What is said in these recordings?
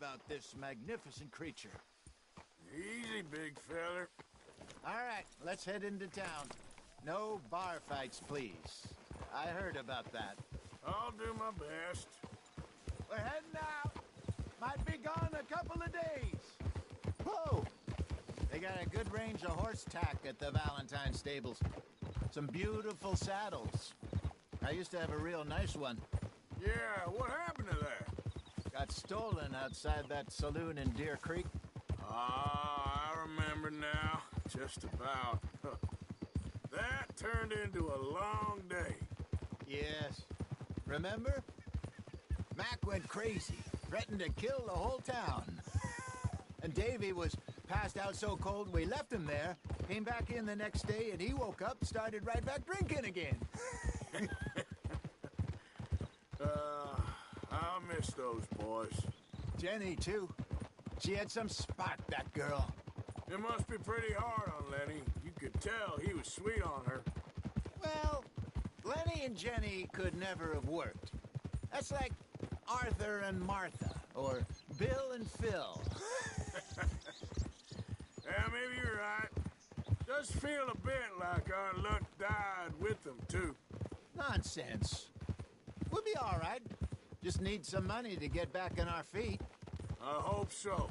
about this magnificent creature. Easy, big feller. All right, let's head into town. No bar fights, please. I heard about that. I'll do my best. We're heading out. Might be gone a couple of days. Whoa! They got a good range of horse tack at the Valentine stables. Some beautiful saddles. I used to have a real nice one. Yeah, what happened to that? Got stolen outside that saloon in Deer Creek. Ah, I remember now. Just about. That turned into a long day. Yes. Remember? Mac went crazy, threatened to kill the whole town. And Davy was passed out so cold we left him there, came back in the next day, and he woke up, started right back drinking again. I'll miss those boys. Jenny, too. She had some spark, that girl. It must be pretty hard on Lenny. You could tell he was sweet on her. Well, Lenny and Jenny could never have worked. That's like Arthur and Martha, or Bill and Phil. Yeah, maybe you're right. Does feel a bit like our luck died with them, too. Nonsense. We'll be all right. Just need some money to get back on our feet. I hope so.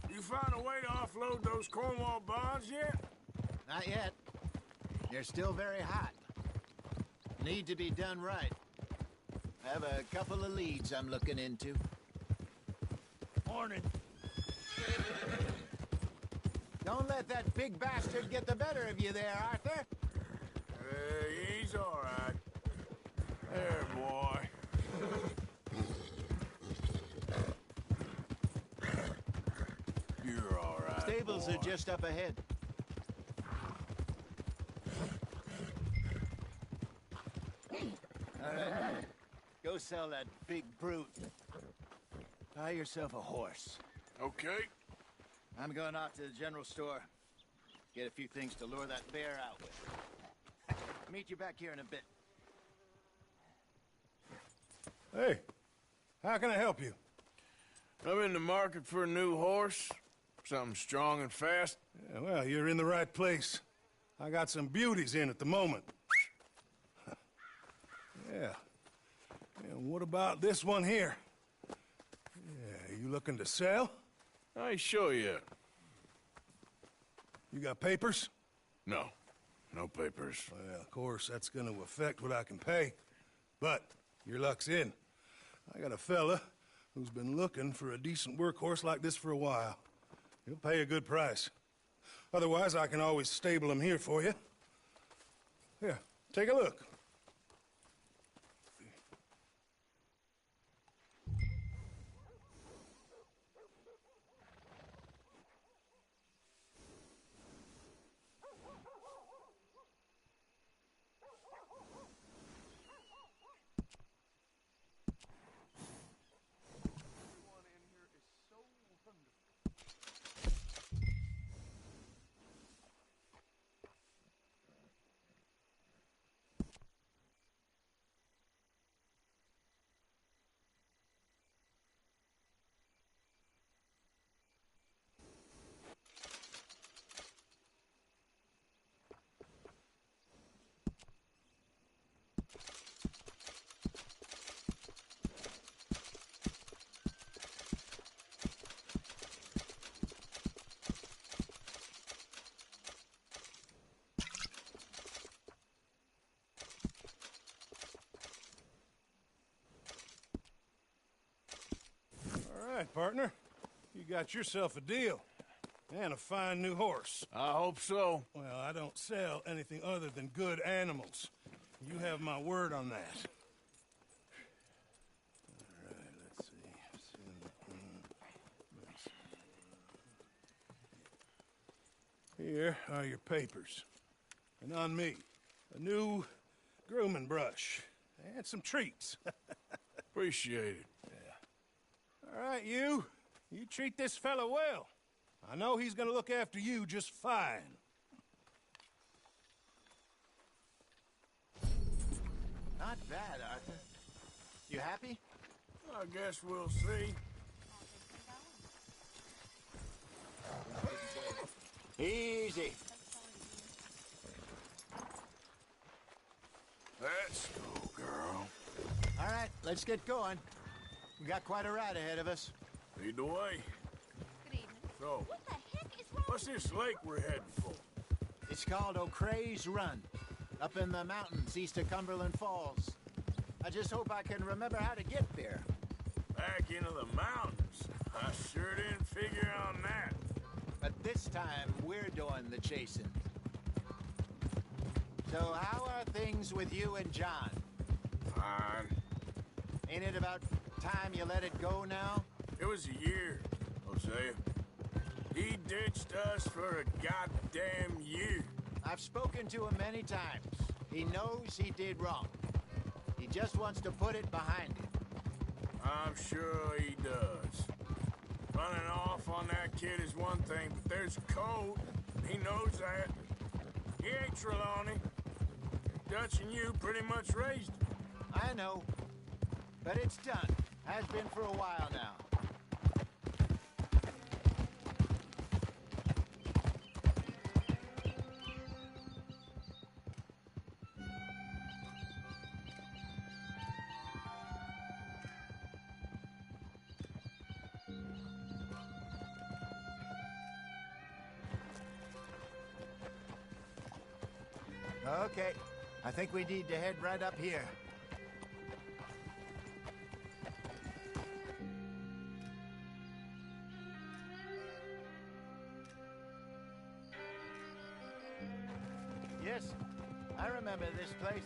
You find a way to offload those Cornwall bonds yet? Not yet. They're still very hot. Need to be done right. I have a couple of leads I'm looking into. Morning. Don't let that big bastard get the better of you there, Arthur. He's all right. There, boy. You're all right, Stables boy. are just up ahead. All right. Go sell that big brute. Buy yourself a horse. Okay. I'm going off to the general store. Get a few things to lure that bear out with. Meet you back here in a bit. Hey, how can I help you? I'm in the market for a new horse. Something strong and fast. Yeah, well, you're in the right place. I got some beauties in at the moment. Yeah. And what about this one here? Yeah, you looking to sell? I ain't sure yet. You got papers? No. No papers. Well, of course, that's gonna affect what I can pay. But your luck's in. I got a fella who's been looking for a decent workhorse like this for a while. He'll pay a good price. Otherwise, I can always stable him here for you. Here, take a look. All right, partner. You got yourself a deal. And a fine new horse. I hope so. Well, I don't sell anything other than good animals. You have my word on that. All right, let's see. Here are your papers. And on me, a new grooming brush. And some treats. Appreciate it. All right, you treat this fella well. I know he's gonna look after you just fine. Not bad, Arthur. You happy? I guess we'll see. Easy. Let's go, girl. All right, let's get going. We got quite a ride ahead of us. Lead the way. Good evening. So, What the heck is wrong? what's this lake we're heading for? It's called O'Creagh's Run, up in the mountains east of Cumberland Falls. I just hope I can remember how to get there. Back into the mountains. I sure didn't figure on that. But this time, we're doing the chasing. So how are things with you and John? Fine. Ain't it about time you let it go now? It was a year, Hosea. He ditched us for a goddamn year. I've spoken to him many times. He knows he did wrong. He just wants to put it behind him. I'm sure he does. Running off on that kid is one thing, but there's code. He knows that. He ain't Trelawney. Dutch and you pretty much raised him. I know. But it's done. Has been for a while now. Okay. I think we need to head right up here. Yes, I remember this place.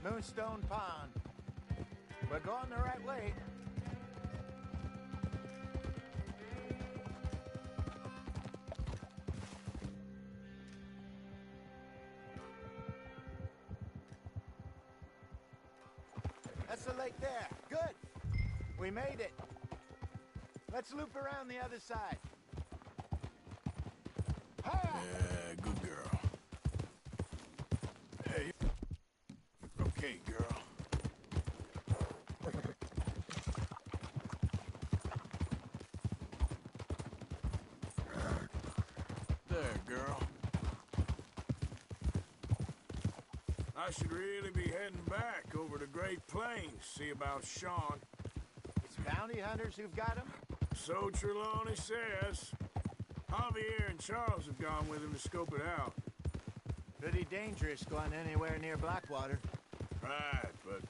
Moonstone Pond. We're going the right way. That's the lake there. Good. We made it. Let's loop around the other side. Yeah, good girl. Hey. Okay, girl. There, girl. I should really be heading back over to Great Plains, see about Sean. It's bounty hunters who've got him? So Trelawney says. Javier and Charles have gone with him to scope it out. Pretty dangerous going anywhere near Blackwater. Right, but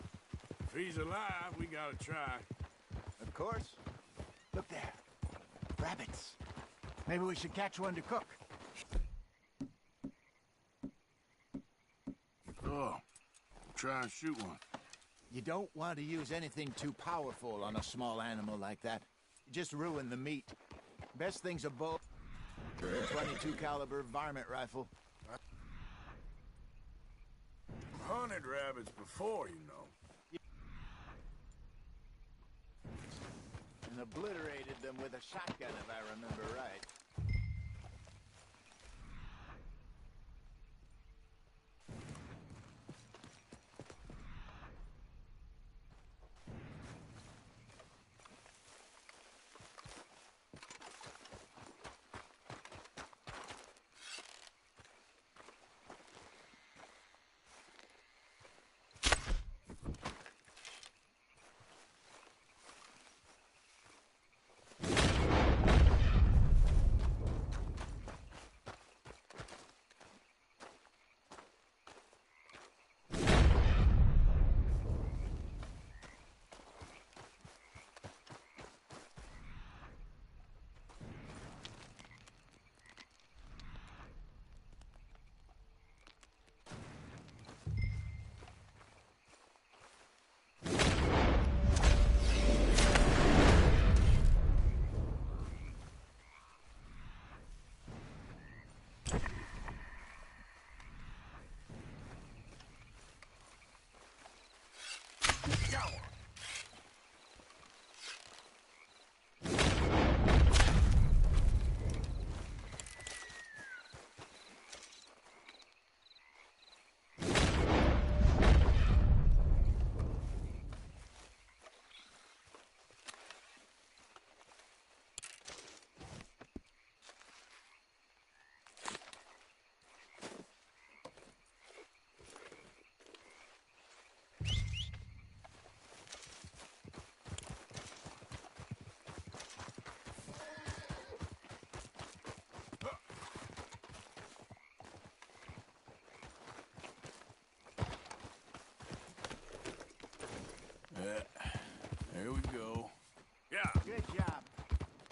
if he's alive, we gotta try. Of course. Look there. Rabbits. Maybe we should catch one to cook. Oh, try and shoot one. You don't want to use anything too powerful on a small animal like that. You just ruin the meat. Best thing's a bow. A 22 caliber varmint rifle. Hunted rabbits before, you know. And obliterated them with a shotgun, if I remember right.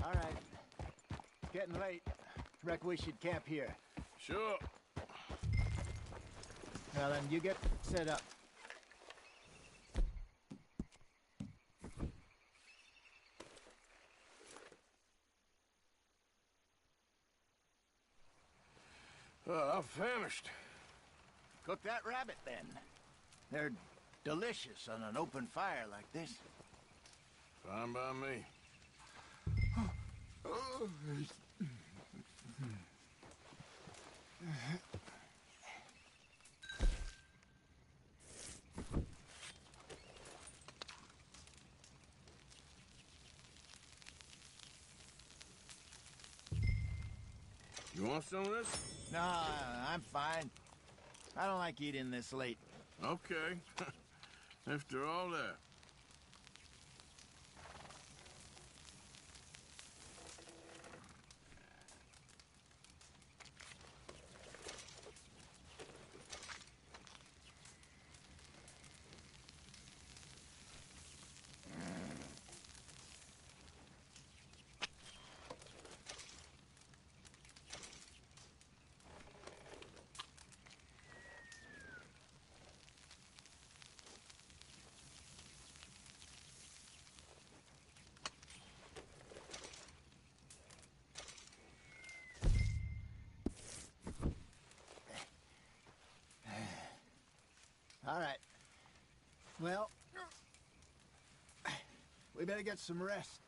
All right. Getting late. Reckon we should camp here. Sure. Well, then you get set up. I'm famished. Cook that rabbit, then. They're delicious on an open fire like this. Fine by me. You want some of this? No, I'm fine. I don't like eating this late. Okay. After all that. All right. Well, we better get some rest.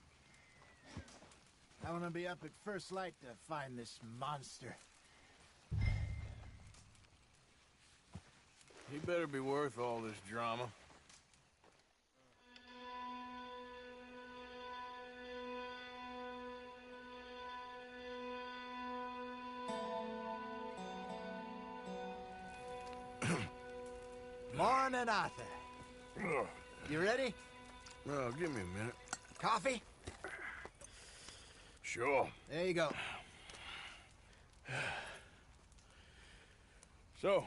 I want to be up at first light to find this monster. He better be worth all this drama. Morning, Arthur. Ugh. You ready? Well, give me a minute. Coffee? Sure. There you go. So,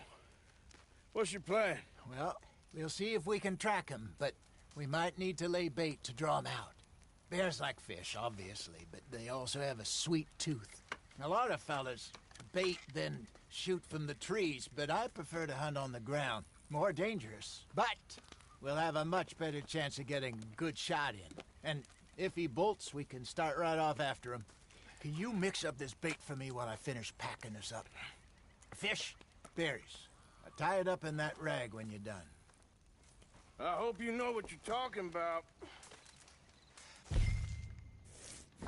what's your plan? Well, we'll see if we can track him, but we might need to lay bait to draw him out. Bears like fish, obviously, but they also have a sweet tooth. A lot of fellas bait, then shoot from the trees, but I prefer to hunt on the ground. More dangerous, but we'll have a much better chance of getting a good shot in. And if he bolts, we can start right off after him. Can you mix up this bait for me while I finish packing this up? Fish, berries. Tie it up in that rag when you're done. I hope you know what you're talking about.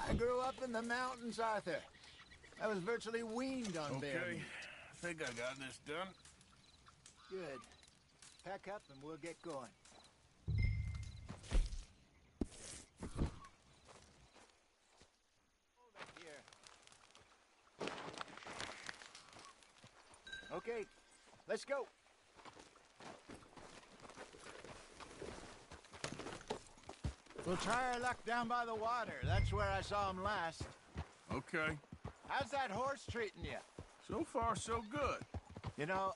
I grew up in the mountains, Arthur. I was virtually weaned on bear Okay. meat. I think I got this done. Good. Pack up and we'll get going. Hold it here. Okay, let's go. We'll try our luck down by the water. That's where I saw him last. Okay. How's that horse treating you? So far, so good. You know,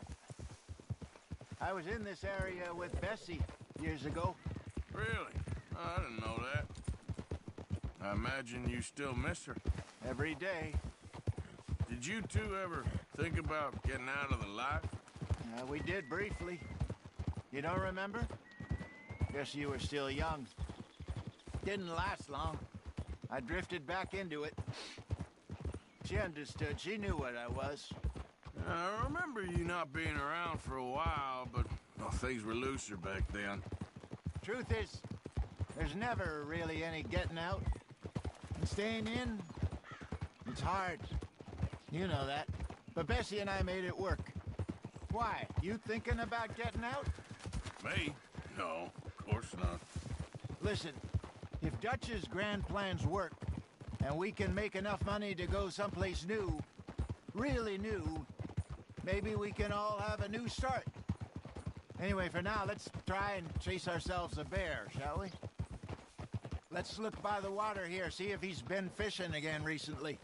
I was in this area with Bessie years ago. Really? I didn't know that. I imagine you still miss her. Every day. Did you two ever think about getting out of the life? We did briefly. You don't remember? Guess you were still young. Didn't last long. I drifted back into it. She understood. She knew what I was. I remember you not being around for a while, but well, things were looser back then. Truth is, there's never really any getting out. And staying in, it's hard. You know that. But Bessie and I made it work. Why? You thinking about getting out? Me? No, of course not. Listen, if Dutch's grand plans work, and we can make enough money to go someplace new, really new, maybe we can all have a new start. Anyway, for now, let's try and chase ourselves a bear, shall we? Let's look by the water here, see if he's been fishing again recently.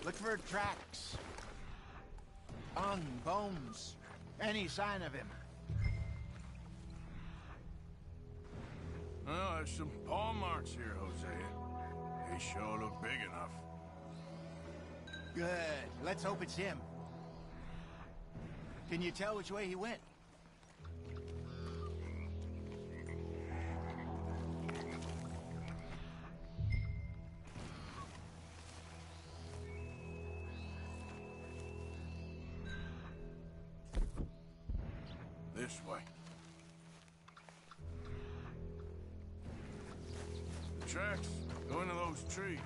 Look for tracks. Bones. Any sign of him? Well, there's some paw marks here, Hosea. They sure look big enough. Good. Let's hope it's him. Can you tell which way he went? This way. The tracks go into those trees.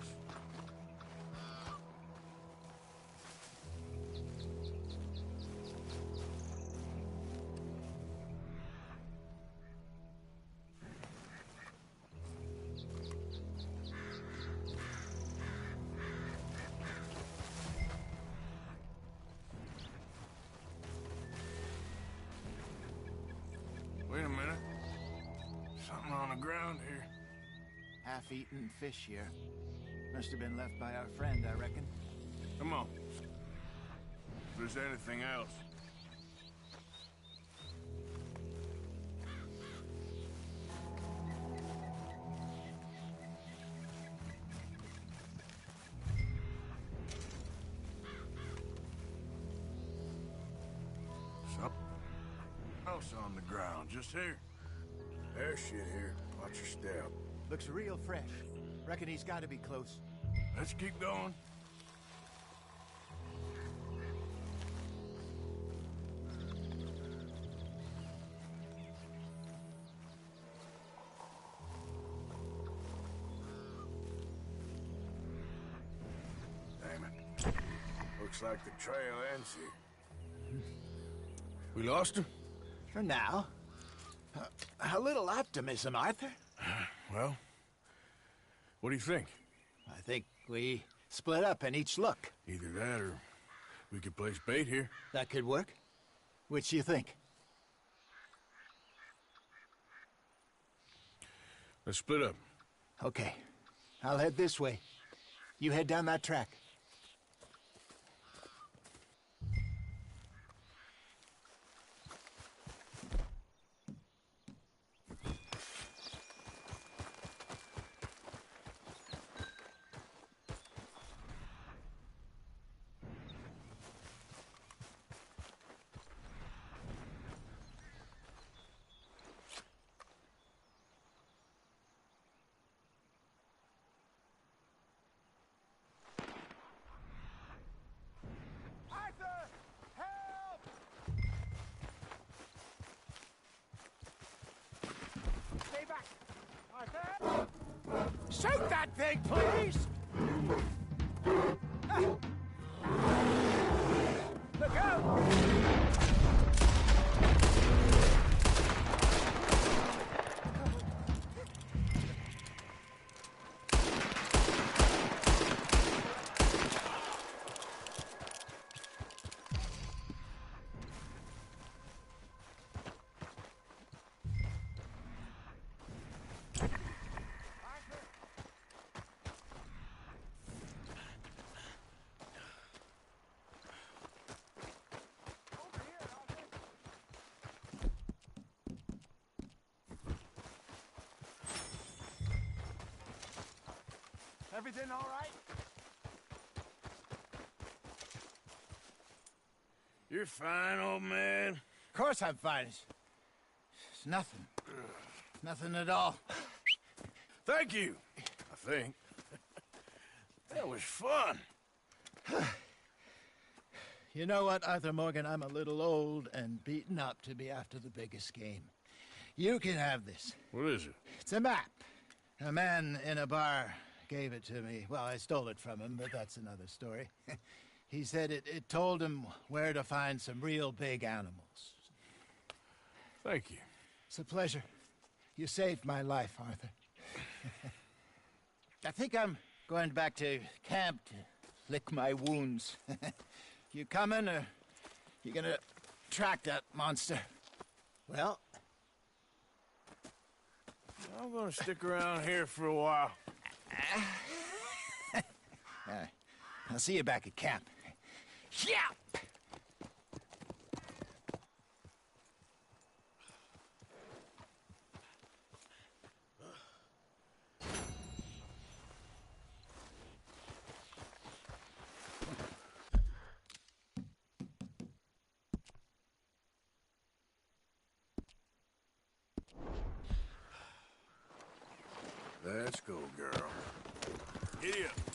Wait a minute. Something on the ground here. Half-eaten fish here. Must have been left by our friend, I reckon. Come on. If there's anything else. Something else on the ground, just here. There's shit here. Watch your step. Looks real fresh. Reckon he's got to be close. Let's keep going. Damn it. Looks like the trail ends here. We lost him? For now. A little optimism, Arthur. Well, what do you think? I think we split up and each look. Either that or we could place bait here. That could work. Which do you think? Let's split up. Okay. I'll head this way. You head down that track. Shoot that thing, please! Look out! Everything all right? You're fine, old man. Of course I'm fine. It's nothing. Nothing at all. Thank you, I think. That was fun. You know what, Arthur Morgan? I'm a little old and beaten up to be after the biggest game. You can have this. What is it? It's a map. A man in a bar gave it to me. Well, I stole it from him, but that's another story. He said it told him where to find some real big animals. Thank you. It's a pleasure. You saved my life, Arthur. I think I'm going back to camp to lick my wounds. You coming, or you gonna track that monster? Well, I'm gonna stick around here for a while. I'll see you back at camp. Yeah! school girl. Giddy up.